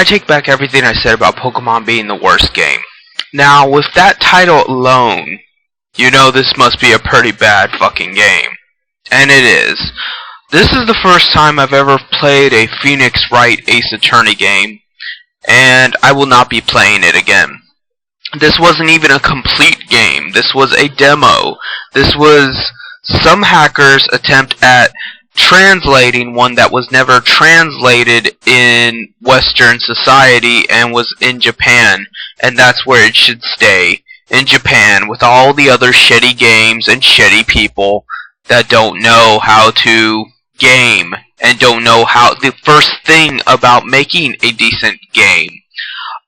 I take back everything I said about Pokemon being the worst game. Now, with that title alone, you know this must be a pretty bad fucking game. And it is. This is the first time I've ever played a Phoenix Wright Ace Attorney game, and I will not be playing it again. This wasn't even a complete game. This was a demo. This was some hacker's attempt at translating one that was never translated in Western society and was in Japan, and that's where it should stay, in Japan, with all the other shitty games and shitty people that don't know how to game and don't know how the first thing about making a decent game.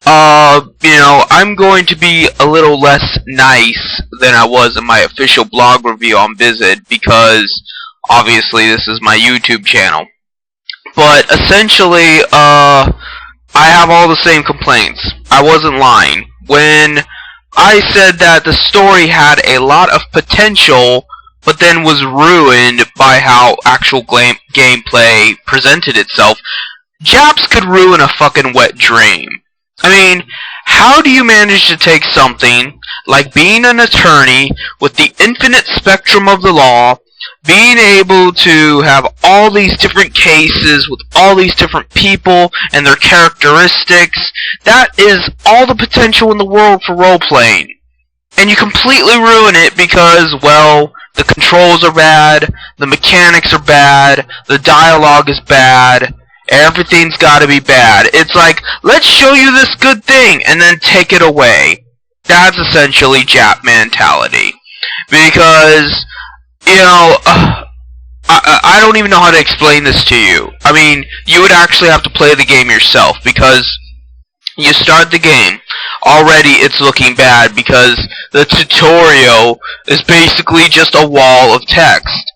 I'm going to be a little less nice than I was in my official blog review on Visit, because obviously this is my YouTube channel. But essentially, I have all the same complaints. I wasn't lying when I said that the story had a lot of potential, but then was ruined by how actual gameplay presented itself. Japs could ruin a fucking wet dream. I mean, how do you manage to take something like being an attorney with the infinite spectrum of the law, being able to have all these different cases with all these different people and their characteristics? That is all the potential in the world for role-playing. And you completely ruin it because, well, the controls are bad, the mechanics are bad, the dialogue is bad, everything's gotta be bad. It's like, let's show you this good thing, and then take it away. That's essentially Jap mentality. Because, I don't even know how to explain this to you. I mean, you would actually have to play the game yourself, because you start the game, already it's looking bad, because the tutorial is basically just a wall of text.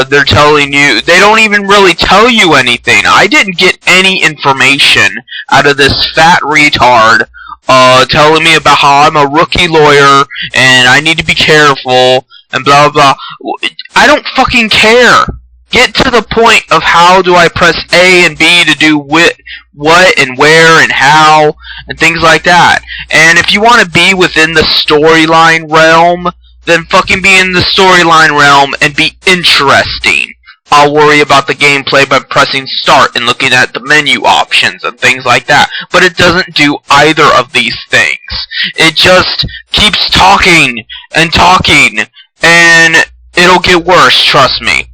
They're telling you, they don't even really tell you anything. I didn't get any information out of this fat retard, telling me about how I'm a rookie lawyer, and I need to be careful, and blah blah blah. I don't fucking care. Get to the point of how do I press A and B to do what and where and how, and things like that. And if you want to be within the storyline realm, then fucking be in the storyline realm and be interesting. I'll worry about the gameplay by pressing start and looking at the menu options and things like that. But it doesn't do either of these things. It just keeps talking and talking, and it'll get worse, trust me.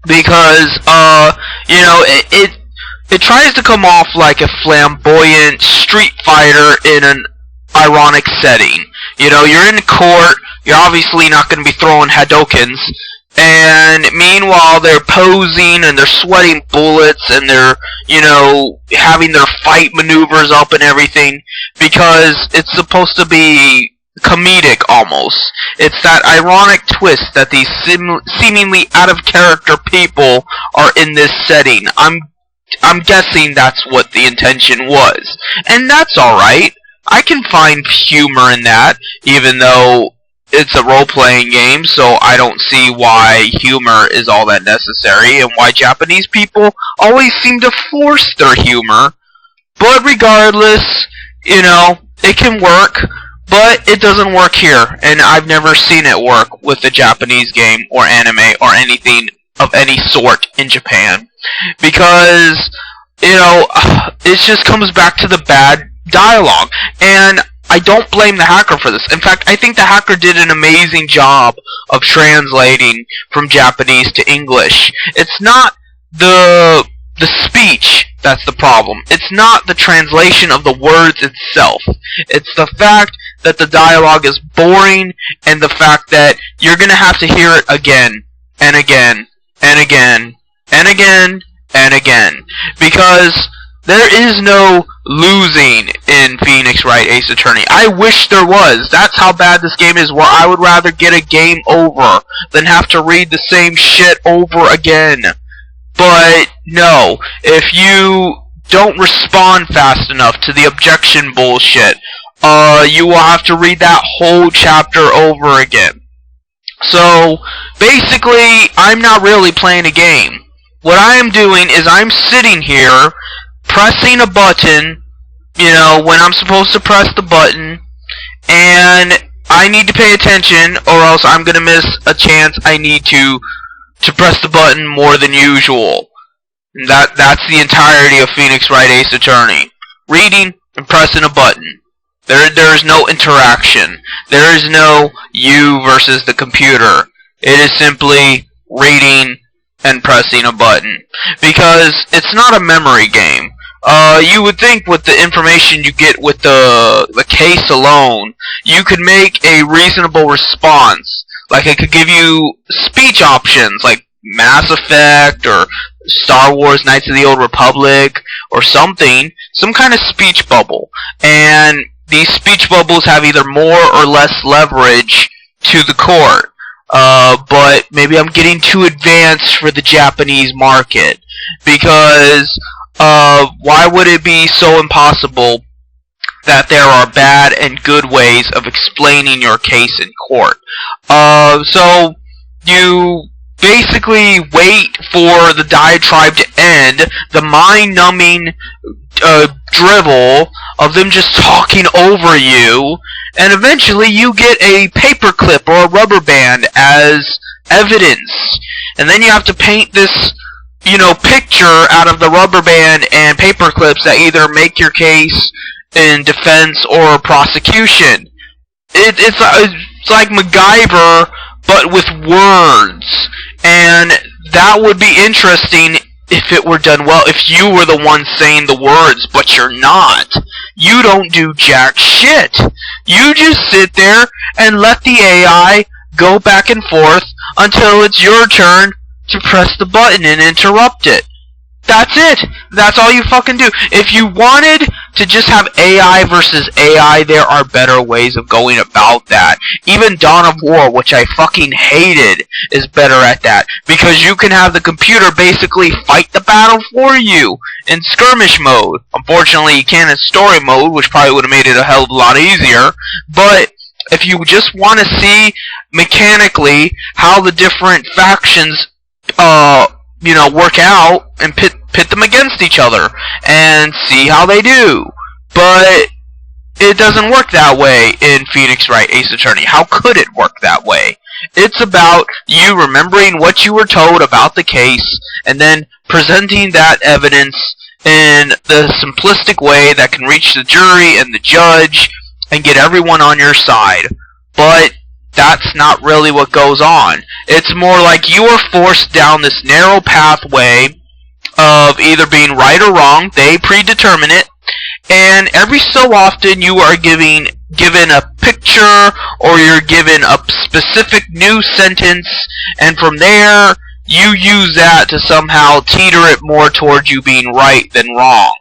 Because, it tries to come off like a flamboyant Street Fighter in an ironic setting. You're in court, you're obviously not going to be throwing Hadokens, and meanwhile they're posing and they're sweating bullets and they're, having their fight maneuvers up and everything, because it's supposed to be comedic almost. It's that ironic twist that these seemingly out-of-character people are in this setting. I'm guessing that's what the intention was. And that's alright. I can find humor in that, even though it's a role-playing game, so I don't see why humor is all that necessary, and why Japanese people always seem to force their humor. But regardless, it can work, but it doesn't work here, and I've never seen it work with a Japanese game, or anime, or anything of any sort in Japan. Because, it just comes back to the bad dialogue, and I don't blame the hacker for this. In fact, I think the hacker did an amazing job of translating from Japanese to English. It's not the speech that's the problem. It's not the translation of the words itself. It's the fact that the dialogue is boring, and the fact that you're gonna have to hear it again, and again, and again, and again, and again. Because there is no losing in Phoenix Wright Ace Attorney. I wish there was. That's how bad this game is, where I would rather get a game over than have to read the same shit over again. But no, if you don't respond fast enough to the objection bullshit, you will have to read that whole chapter over again. So, basically, I'm not really playing a game. What I am doing is I'm sitting here pressing a button, when I'm supposed to press the button, and I need to pay attention, or else I'm gonna miss a chance I need to press the button more than usual. And that's the entirety of Phoenix Wright Ace Attorney. Reading and pressing a button. There is no interaction. There is no you versus the computer. It is simply reading and pressing a button. Because it's not a memory game. You would think with the information you get with the case alone, you could make a reasonable response. Like it could give you speech options, like Mass Effect or Star Wars Knights of the Old Republic or something, some kind of speech bubble. And these speech bubbles have either more or less leverage to the court. But maybe I'm getting too advanced for the Japanese market, because why would it be so impossible that there are bad and good ways of explaining your case in court? So you basically wait for the diatribe to end, the mind-numbing drivel of them just talking over you, and eventually you get a paperclip or a rubber band as evidence. And then you have to paint this, picture out of the rubber band and paper clips that either make your case in defense or prosecution. It's like MacGyver, but with words. And that would be interesting if it were done well, if you were the one saying the words, but you're not. You don't do jack shit. You just sit there and let the AI go back and forth until it's your turn to press the button and interrupt it. That's it. That's all you fucking do. If you wanted to just have AI versus AI, there are better ways of going about that. Even Dawn of War, which I fucking hated, is better at that. Because you can have the computer basically fight the battle for you in skirmish mode. Unfortunately, you can't in story mode, which probably would have made it a hell of a lot easier. But if you just want to see mechanically how the different factions work out and pit them against each other and see how they do. But it doesn't work that way in Phoenix Wright Ace Attorney. How could it work that way? It's about you remembering what you were told about the case and then presenting that evidence in the simplistic way that can reach the jury and the judge and get everyone on your side. But that's not really what goes on. It's more like you are forced down this narrow pathway of either being right or wrong. They predetermine it, and every so often you are given a picture, or you're given a specific new sentence, and from there you use that to somehow teeter it more towards you being right than wrong.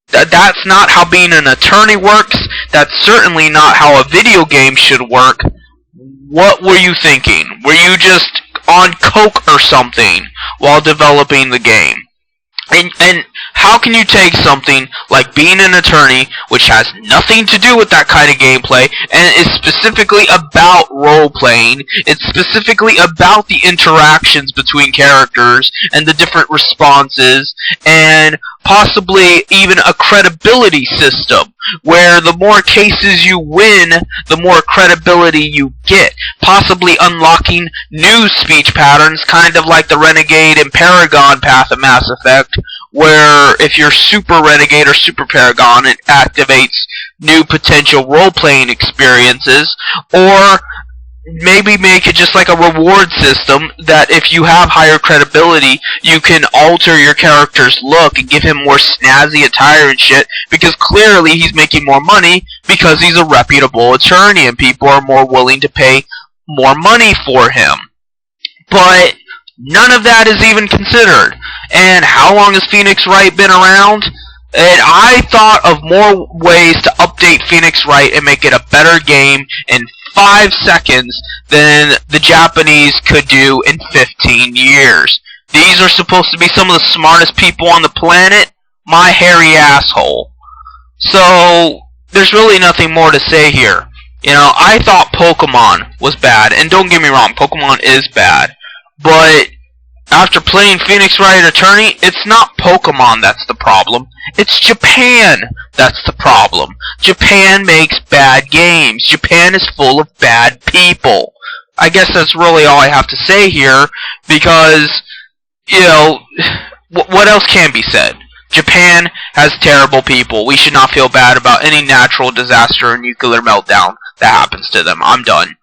That's not how being an attorney works. That's certainly not how a video game should work. What were you thinking? Were you just on coke or something while developing the game? And how can you take something like being an attorney, which has nothing to do with that kind of gameplay, and is specifically about role-playing, it's specifically about the interactions between characters and the different responses, and possibly even a credibility system, where the more cases you win, the more credibility you get, possibly unlocking new speech patterns, kind of like the Renegade and Paragon path of Mass Effect, where if you're Super Renegade or Super Paragon, it activates new potential role-playing experiences, or maybe make it just like a reward system that if you have higher credibility, you can alter your character's look and give him more snazzy attire and shit, because clearly he's making more money because he's a reputable attorney and people are more willing to pay more money for him. But none of that is even considered. And how long has Phoenix Wright been around? And I thought of more ways to update Phoenix Wright and make it a better game in 5 seconds than the Japanese could do in 15 years. These are supposed to be some of the smartest people on the planet. My hairy asshole. So, there's really nothing more to say here. I thought Pokemon was bad, and don't get me wrong, Pokemon is bad. But after playing Phoenix Wright Attorney, it's not Pokemon that's the problem. It's Japan that's the problem. Japan makes bad games. Japan is full of bad people. I guess that's really all I have to say here, because, you know, what else can be said? Japan has terrible people. We should not feel bad about any natural disaster or nuclear meltdown that happens to them. I'm done.